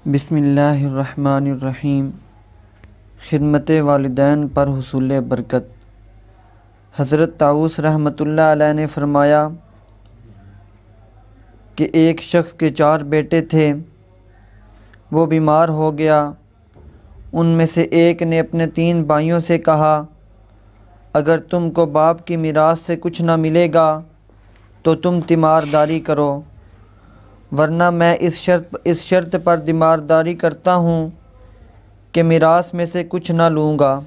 بسم اللہ الرحمن الرحیم۔ خدمت والدین پر حصول برکت۔ حضرت طاؤس رحمۃ اللہ علیہ نے فرمایا کہ ایک شخص کے 4 بیٹے تھے، وہ بیمار ہو گیا۔ ان میں سے ایک نے اپنے 3 بھائیوں سے کہا، اگر تم کو باپ کی میراث سے کچھ نہ ملے گا تو تم تیمارداری کرو، ورنہ میں اس شرط پر تیمارداری کرتا ہوں کہ میراث میں سے کچھ نہ لوں گا۔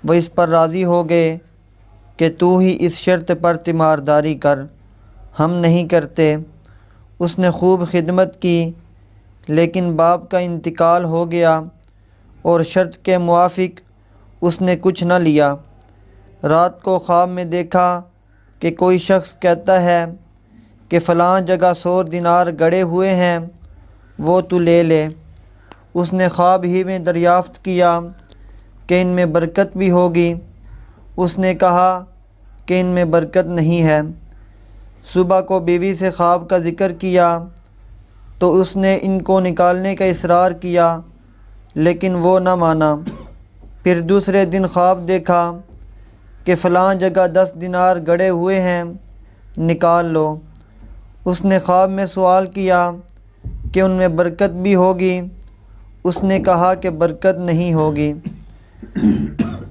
وہ اس پر راضی ہو گئے کہ تو ہی اس شرط پر تیمارداری کر، ہم نہیں کرتے۔ اس نے خوب خدمت کی، لیکن باپ کا انتقال ہو گیا اور شرط کے موافق اس نے کچھ نہ لیا۔ رات کو خواب میں دیکھا کہ کوئی شخص کہتا ہے کہ فلاں جگہ 100 دینار گڑے ہوئے ہیں، وہ تو لے لے۔ اس نے خواب ہی میں دریافت کیا کہ ان میں برکت بھی ہوگی۔ اس نے کہا کہ ان میں برکت نہیں ہے۔ صبح کو بیوی سے خواب کا ذکر کیا تو اس نے ان کو نکالنے کا اصرار کیا، لیکن وہ نہ مانا۔ پھر دوسرے دن خواب دیکھا کہ فلاں جگہ 10 دینار گڑے ہوئے ہیں، نکال لو۔ اس نے خواب میں سوال کیا کہ ان میں برکت بھی ہوگی۔ اس نے کہا کہ برکت نہیں ہوگی۔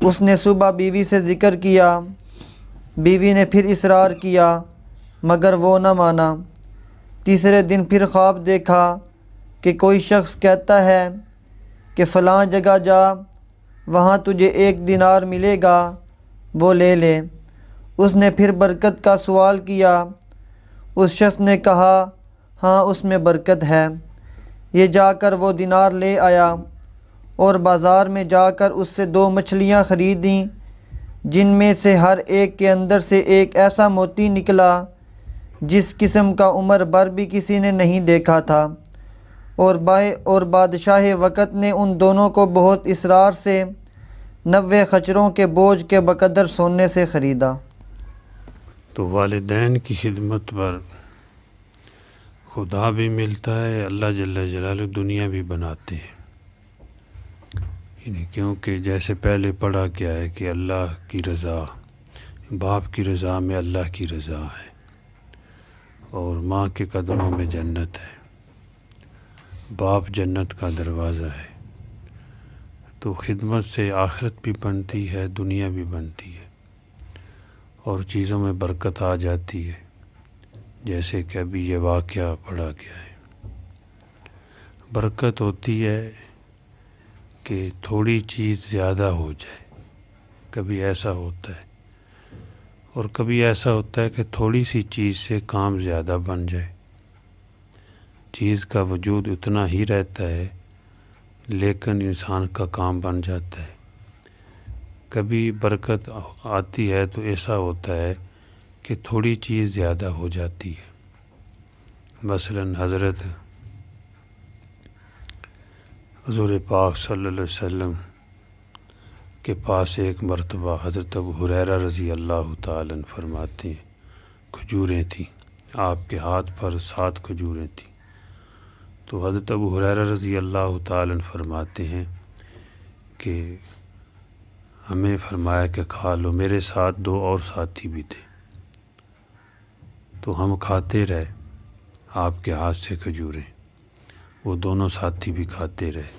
اس نے صبح بیوی سے ذکر کیا، بیوی نے پھر اصرار کیا مگر وہ نہ مانا۔ تیسرے دن پھر خواب دیکھا کہ کوئی شخص کہتا ہے کہ فلاں جگہ جا، وہاں تجھے 1 دینار ملے گا، وہ لے لے۔ اس نے پھر برکت کا سوال کیا۔ اس شخص نے کہا، ہاں اس میں برکت ہے۔ یہ جا کر وہ دینار لے آیا اور بازار میں جا کر اس سے 2 مچھلیاں خریدیں، جن میں سے ہر ایک کے اندر سے ایک ایسا موتی نکلا جس قسم کا عمر بھر بھی کسی نے نہیں دیکھا تھا، اور بادشاہ وقت نے ان دونوں کو بہت اصرار سے 90 خچروں کے بوجھ کے بقدر سونے سے خریدا۔ تو والدین کی خدمت پر خدا بھی ملتا ہے، اللہ جل جلالہ دنیا بھی بناتے ہیں۔ یعنی کیونکہ جیسے پہلے پڑھا گیا ہے کہ اللہ کی رضا، باپ کی رضا میں اللہ کی رضا ہے، اور ماں کے قدموں میں جنت ہے، باپ جنت کا دروازہ ہے۔ تو خدمت سے آخرت بھی بنتی ہے، دنیا بھی بنتی ہے، اور چیزوں میں برکت آ جاتی ہے، جیسے کہ ابھی یہ واقعہ پڑھا گیا ہے۔ برکت ہوتی ہے کہ تھوڑی چیز زیادہ ہو جائے، کبھی ایسا ہوتا ہے، اور کبھی ایسا ہوتا ہے کہ تھوڑی سی چیز سے کام زیادہ بن جائے۔ چیز کا وجود اتنا ہی رہتا ہے لیکن انسان کا کام بن جاتا ہے۔ کبھی برکت آتی ہے تو ایسا ہوتا ہے کہ تھوڑی چیز زیادہ ہو جاتی ہے۔ مثلاً حضور پاک صلی اللہ علیہ وسلم کے پاس ایک مرتبہ حضرت ابو ہریرہ رضی اللہ تعالیٰ عنہ فرماتے ہیں، کھجوریں تھیں آپ کے ہاتھ پر، 7 کھجوریں تھیں۔ تو حضرت ابو ہریرہ رضی اللہ تعالیٰ عنہ فرماتے ہیں کہ ہمیں فرمایا کہ کھا لو۔ میرے ساتھ 2 اور ساتھی بھی تھے، تو ہم کھاتے رہے آپ کے ہاتھ سے کھجوریں، وہ دونوں ساتھی بھی کھاتے رہے۔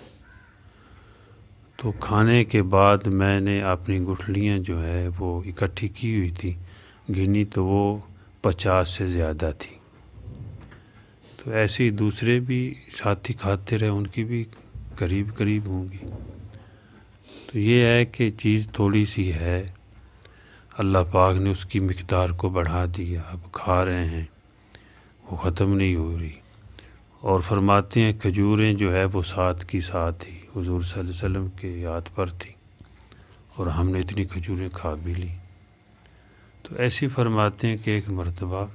تو کھانے کے بعد میں نے اپنی گٹھلیاں جو ہے وہ اکٹھی کی ہوئی تھی، گنی تو وہ 50 سے زیادہ تھی۔ تو ایسے ہی دوسرے بھی ساتھی کھاتے رہے، ان کی بھی قریب قریب ہوں گی۔ تو یہ ہے کہ چیز تھوڑی سی ہے، اللہ پاک نے اس کی مقدار کو بڑھا دیا، اب کھا رہے ہیں، وہ ختم نہیں ہو رہی۔ اور فرماتے ہیں کھجوریں جو ہے وہ 7 کی 7 ہی حضور صلی اللہ علیہ وسلم کے یاد پر تھی، اور ہم نے اتنی کھجوریں کھا بھی لی۔ تو ایسی فرماتے ہیں کہ ایک مرتبہ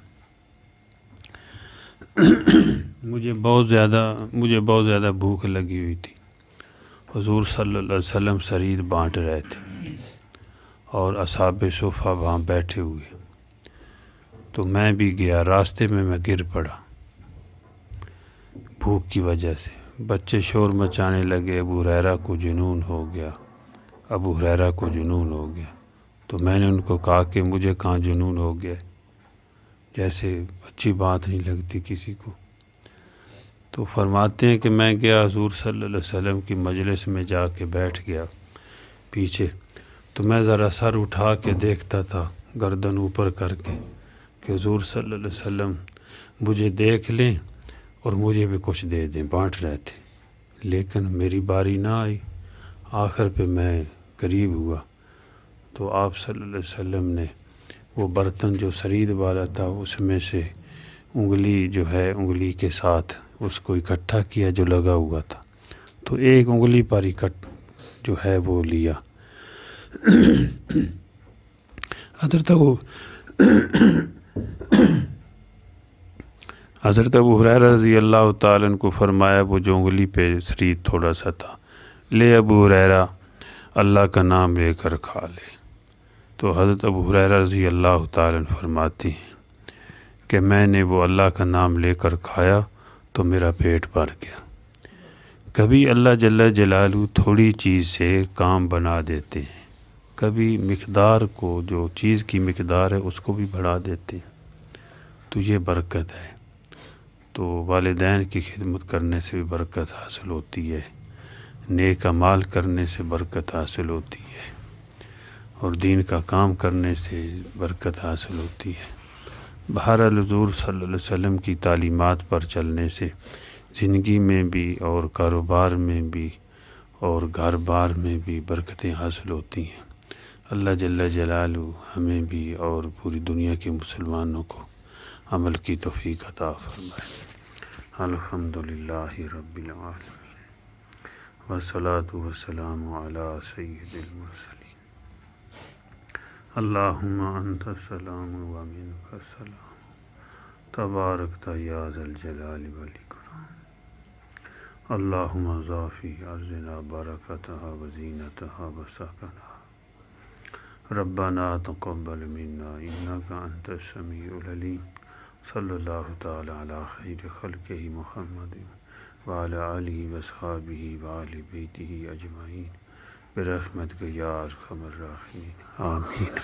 مجھے بہت زیادہ بھوک لگی ہوئی تھی۔ حضور صلی اللہ علیہ وسلم ثرید بانٹ رہے تھے اور اصحاب صفہ وہاں بیٹھے ہوئے، تو میں بھی گیا، راستے میں گر پڑا بھوک کی وجہ سے، بچے شور مچانے لگے، ابو ہریرہ کو جنون ہو گیا، ابو ہریرہ کو جنون ہو گیا۔ تو میں نے ان کو کہا کہ مجھے کہاں جنون ہو گیا، جیسے اچھی بات نہیں لگتی کسی کو۔ تو فرماتے ہیں کہ میں گیا حضور صلی اللہ علیہ وسلم کی مجلس میں جا کے بیٹھ گیا پیچھے، تو میں ذرا سر اٹھا کے دیکھتا تھا گردن اوپر کر کے کہ حضور صلی اللہ علیہ وسلم مجھے دیکھ لیں اور مجھے بھی کچھ دے دیں، بانٹ رہے تھے، لیکن میری باری نہ آئی۔ آخر پہ میں قریب ہوا تو آپ صلی اللہ علیہ وسلم نے وہ برتن جو سرید والا تھا اس میں سے انگلی جو ہے انگلی کے ساتھ اس کو اکٹھا کیا جو لگا ہوا تھا، تو ایک انگلی پر جو ہے وہ لیا۔ حضرت ابو ہریرہ رضی اللہ تعالیٰ عنہ کو فرمایا وہ جو انگلی پہ سرید تھوڑا سا تھا، لے ابو ہریرہ اللہ کا نام لے کر کھا لے۔ تو حضرت ابو ہریرہ رضی اللہ تعالیٰ عنہ فرماتی ہیں کہ میں نے وہ اللہ کا نام لے کر کھایا تو میرا پیٹ بھر گیا۔ کبھی اللہ جل جلالہ تھوڑی چیز سے کام بنا دیتے ہیں، کبھی مقدار کو جو چیز کی مقدار ہے اس کو بھی بڑھا دیتے ہیں، تو یہ برکت ہے۔ تو والدین کی خدمت کرنے سے بھی برکت حاصل ہوتی ہے، نیک اعمال کرنے سے برکت حاصل ہوتی ہے، اور دین کا کام کرنے سے برکت حاصل ہوتی ہے۔ بہرحال حضور صلی اللہ علیہ وسلم کی تعلیمات پر چلنے سے زندگی میں بھی اور کاروبار میں بھی اور گھر بار میں بھی برکتیں حاصل ہوتی ہیں۔ اللہ جل جلالہ ہمیں بھی اور پوری دنیا کے مسلمانوں کو عمل کی توفیق عطا فرمائے۔ الحمدللہ رب العالمین والصلاة والسلام علی سید المرسلین۔ اللہم انت السلام و منک السلام، تبارکت یا ذا الجلال والاکرام۔ اللہم اضع فی ارضنا برکتہا وزینتہا وسکنہا، ربنا تقبل منا انک انت السمیع العلیم۔ صلی اللہ تعالی علی خیر خلقہ محمد وعلی آلہ واصحابہ وآل بیتہ اجمعین برحمتک یا ارحم الراحمین، آمین۔